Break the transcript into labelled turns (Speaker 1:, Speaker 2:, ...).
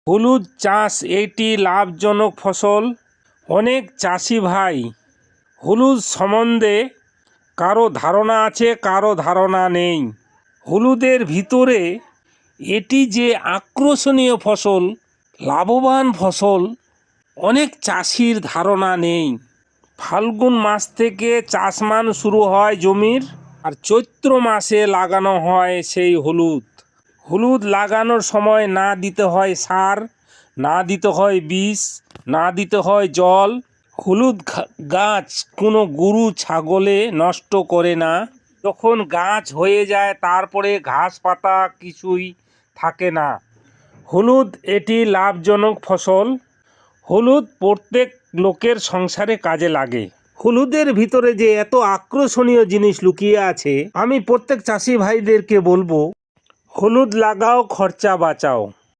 Speaker 1: হলুদ চাষ একটি লাভজনক ফসল। অনেক চাষি ভাই হলুদ সম্বন্ধে কারো ধারণা আছে, কারো ধারণা নেই। হলুদের ভিতরে এটি যে আকর্ষণীয় ফসল, লাভবান ফসল, অনেক চাষির ধারণা নেই। ফাল্গুন মাস থেকে চাষমান শুরু হয় জমির, আর চৈত্র মাসে লাগানো হয় সেই হলুদ। হলুদ লাগানোর সময় না দিতে হয় সার, না দিতে হয় বিষ, না দিতে হয় জল। হলুদ গাছ কোনো গরু ছাগলে নষ্ট করে না। যখন গাছ হয়ে যায় তারপরে ঘাস পাতা কিছুই থাকে না। হলুদ এটি লাভজনক ফসল। হলুদ প্রত্যেক লোকের সংসারে কাজে লাগে। হলুদের ভিতরে যে এত আকর্ষণীয় জিনিস লুকিয়ে আছে, আমি প্রত্যেক চাষি ভাইদেরকে বলবো, হলুদ লাগাও, খরচা বাঁচাও।